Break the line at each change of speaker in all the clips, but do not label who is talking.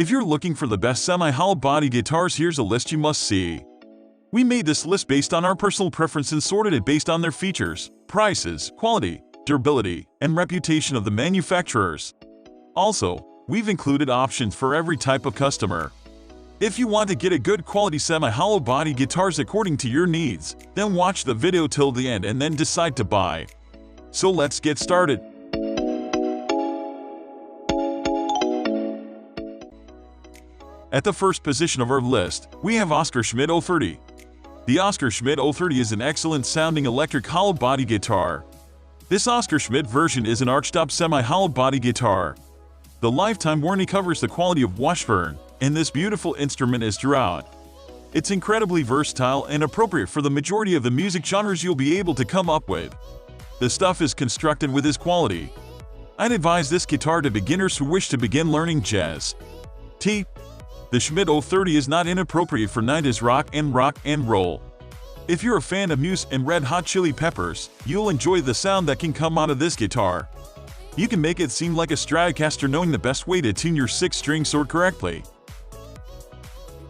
If you're looking for the best semi-hollow body guitars, here's a list you must see. We made this list based on our personal preference and sorted it based on their features, prices, quality, durability, and reputation of the manufacturers. Also, we've included options for every type of customer. If you want to get a good quality semi-hollow body guitars according to your needs, then watch the video till the end and then decide to buy. So let's get started. At the first position of our list, we have Schmidt O30. The Schmidt O30 is an excellent sounding electric hollow body guitar. This Schmidt version is an archtop semi-hollow body guitar. The lifetime warranty covers the quality of Washburn, and this beautiful instrument is throughout. It's incredibly versatile and appropriate for the majority of the music genres you'll be able to come up with. The stuff is constructed with this quality. I'd advise this guitar to beginners who wish to begin learning jazz. The Schmidt O30 is not inappropriate for 90s rock and roll. If you're a fan of Muse and Red Hot Chili Peppers, you'll enjoy the sound that can come out of this guitar. You can make it seem like a Stratocaster, knowing the best way to tune your 6-string sword correctly.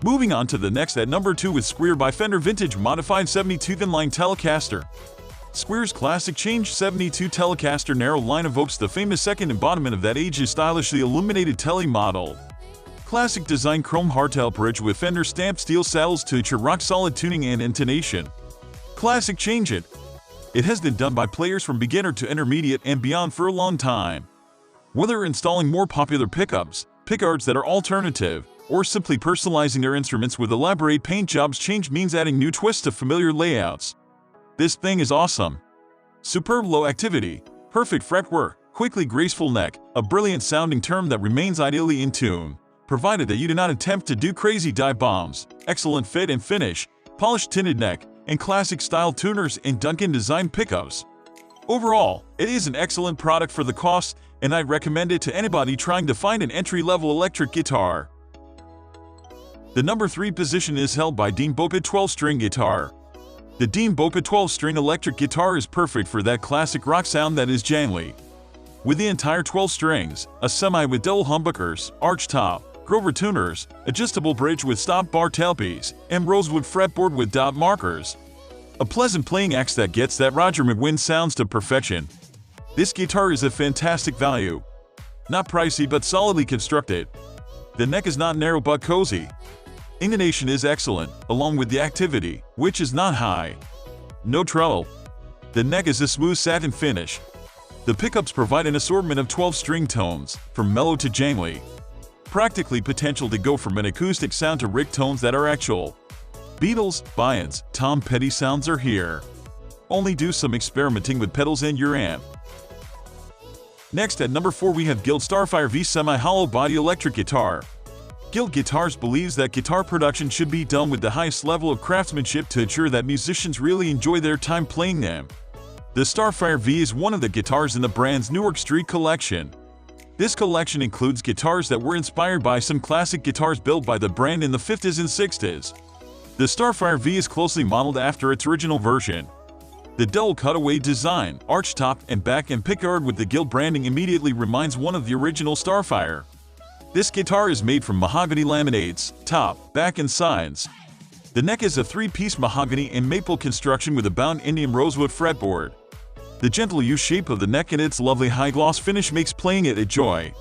Moving on to the next at number 2 with Squier by Fender Vintage Modified 72 Thinline Telecaster. Squier's classic Change 72 Telecaster narrow line evokes the famous second embodiment of that age's stylishly illuminated Tele model. Classic design chrome hardtail bridge with Fender stamped steel saddles to ensure rock-solid tuning and intonation. Classic Change It. It has been done by players from beginner to intermediate and beyond for a long time. Whether installing more popular pickups, pickguards that are alternative, or simply personalizing their instruments with elaborate paint jobs, Change means adding new twists to familiar layouts. This thing is awesome. Superb low activity, perfect fretwork, quickly graceful neck, a brilliant sounding term that remains ideally in tune, provided that you do not attempt to do crazy dive bombs, excellent fit and finish, polished tinted neck, and classic style tuners and Duncan design pickups. Overall, it is an excellent product for the cost, and I'd recommend it to anybody trying to find an entry-level electric guitar. The number 3 position is held by Dean Boca 12-string guitar. The Dean Boca 12-string electric guitar is perfect for that classic rock sound that is jangly. With the entire 12 strings, a semi with double humbuckers, arch top, Grover tuners, adjustable bridge with stop bar tailpiece, and rosewood fretboard with dot markers. A pleasant playing axe that gets that Roger McGuinn sounds to perfection. This guitar is a fantastic value. Not pricey but solidly constructed. The neck is not narrow but cozy. Intonation is excellent, along with the activity, which is not high. No treble. The neck is a smooth satin finish. The pickups provide an assortment of 12-string tones, from mellow to jangly. Practically potential to go from an acoustic sound to Rick tones that are actual. Beatles, Ibanez, Tom Petty sounds are here. Only do some experimenting with pedals and your amp. Next at number 4 we have Guild Starfire V semi-hollow body electric guitar. Guild Guitars believes that guitar production should be done with the highest level of craftsmanship to ensure that musicians really enjoy their time playing them. The Starfire V is one of the guitars in the brand's Newark Street collection. This collection includes guitars that were inspired by some classic guitars built by the brand in the 50s and 60s. The Starfire V is closely modeled after its original version. The double cutaway design, arch top and back and pickguard with the Guild branding immediately reminds one of the original Starfire. This guitar is made from mahogany laminates, top, back and sides. The neck is a 3-piece mahogany and maple construction with a bound Indian rosewood fretboard. The gentle U-shape of the neck and its lovely high-gloss finish makes playing it a joy.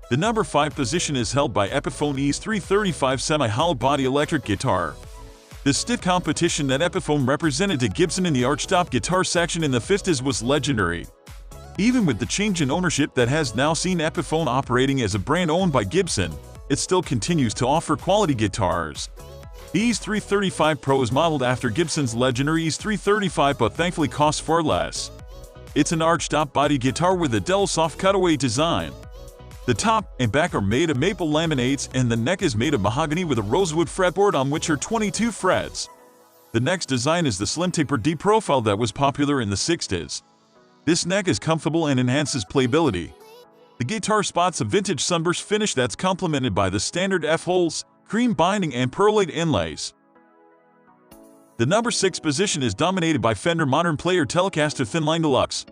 The number 5 position is held by Epiphone E335 semi-hollow body electric guitar. The stiff competition that Epiphone represented to Gibson in the archtop guitar section in the 50s was legendary. Even with the change in ownership that has now seen Epiphone operating as a brand owned by Gibson, it still continues to offer quality guitars. The E335 Pro is modeled after Gibson's legendary E335 but thankfully costs far less. It's an archtop body guitar with a dull soft cutaway design. The top and back are made of maple laminates and the neck is made of mahogany with a rosewood fretboard on which are 22 frets. The neck's design is the slim tapered D profile that was popular in the 60s. This neck is comfortable and enhances playability. The guitar spots a vintage sunburst finish that's complemented by the standard F-holes, cream binding and perlite inlays. The number 6 position is dominated by Fender Modern Player Telecaster Thinline Deluxe.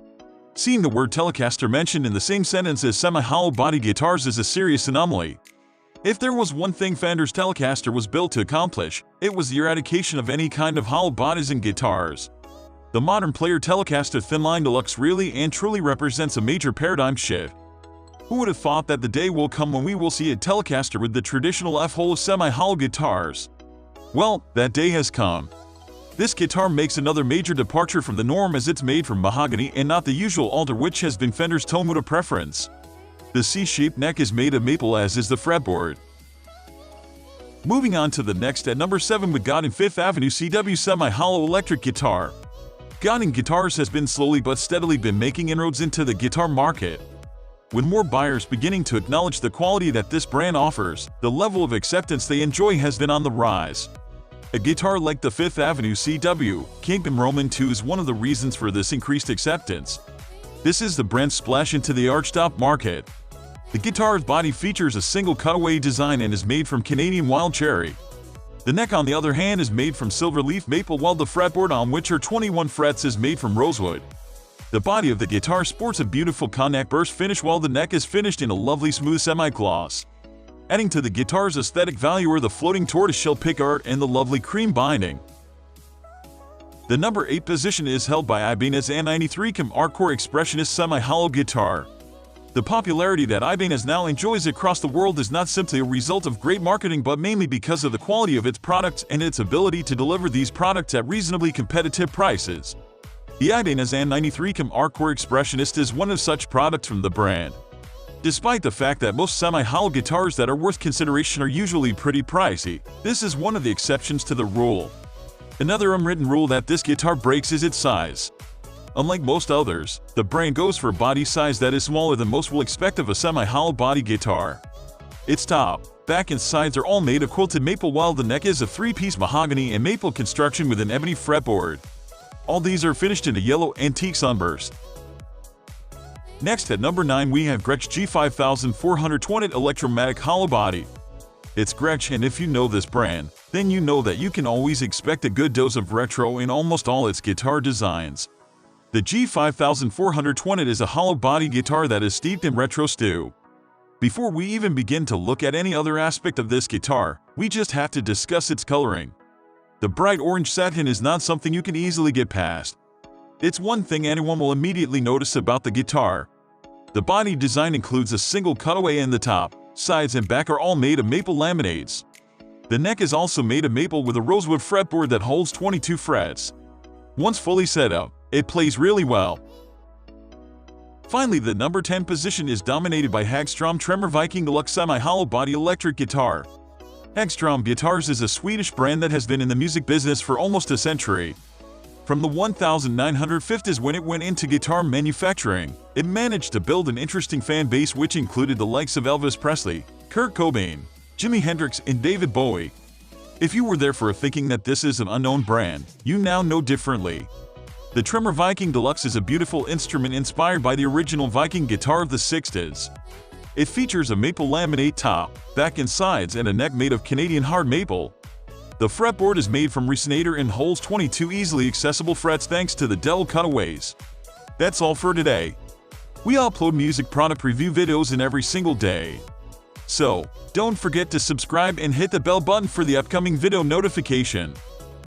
Seeing the word Telecaster mentioned in the same sentence as semi-hollow body guitars is a serious anomaly. If there was one thing Fender's Telecaster was built to accomplish, it was the eradication of any kind of hollow bodies in guitars. The modern player Telecaster Thinline Deluxe really and truly represents a major paradigm shift. Who would have thought that the day will come when we will see a Telecaster with the traditional F-hole semi-hollow guitars? Well, that day has come. This guitar makes another major departure from the norm as it's made from mahogany and not the usual alder, which has been Fender's tone of preference. The C-shaped neck is made of maple, as is the fretboard. Moving on to the next at number 7 with Godin 5th Avenue CW semi-hollow electric guitar. Godin Guitars has been slowly but steadily making inroads into the guitar market. With more buyers beginning to acknowledge the quality that this brand offers, the level of acceptance they enjoy has been on the rise. A guitar like the 5th Avenue CW Kingdom Roman II is one of the reasons for this increased acceptance. This is the brand's splash into the archtop market. The guitar's body features a single cutaway design and is made from Canadian wild cherry. The neck, on the other hand, is made from silver leaf maple, while the fretboard, on which are 21 frets, is made from rosewood. The body of the guitar sports a beautiful cognac burst finish, while the neck is finished in a lovely smooth semi-gloss. Adding to the guitar's aesthetic value are the floating tortoiseshell pickguard and the lovely cream binding. The number 8 position is held by Ibanez N93 Artcore Expressionist semi-hollow guitar. The popularity that Ibanez now enjoys across the world is not simply a result of great marketing, but mainly because of the quality of its products and its ability to deliver these products at reasonably competitive prices. The Ibanez N93 Artcore Expressionist is one of such products from the brand. Despite the fact that most semi-hollow guitars that are worth consideration are usually pretty pricey, this is one of the exceptions to the rule. Another unwritten rule that this guitar breaks is its size. Unlike most others, the brand goes for a body size that is smaller than most will expect of a semi-hollow body guitar. Its top, back and sides are all made of quilted maple, while the neck is a 3-piece mahogany and maple construction with an ebony fretboard. All these are finished in a yellow antique sunburst. Next at number 9 we have Gretsch G5420 Electromatic Hollowbody. It's Gretsch, and if you know this brand, then you know that you can always expect a good dose of retro in almost all its guitar designs. The G5420 is a hollow body guitar that is steeped in retro stew. Before we even begin to look at any other aspect of this guitar, we just have to discuss its coloring. The bright orange satin is not something you can easily get past. It's one thing anyone will immediately notice about the guitar. The body design includes a single cutaway, and the top, sides and back are all made of maple laminates. The neck is also made of maple with a rosewood fretboard that holds 22 frets. Once fully set up, it plays really well. Finally, the number 10 position is dominated by Hagstrom Tremar Viking Deluxe semi-hollow body electric guitar. Hagstrom Guitars is a Swedish brand that has been in the music business for almost a century. From the 1950s, when it went into guitar manufacturing, it managed to build an interesting fan base which included the likes of Elvis Presley, Kurt Cobain, Jimi Hendrix, and David Bowie. If you were therefore thinking that this is an unknown brand, you now know differently. The Tremar Viking Deluxe is a beautiful instrument inspired by the original Viking guitar of the 60s. It features a maple laminate top, back and sides, and a neck made of Canadian hard maple. The fretboard is made from resonator and holds 22 easily accessible frets thanks to the dell cutaways. That's all for today. We upload music product review videos in every single day. So, don't forget to subscribe and hit the bell button for the upcoming video notification.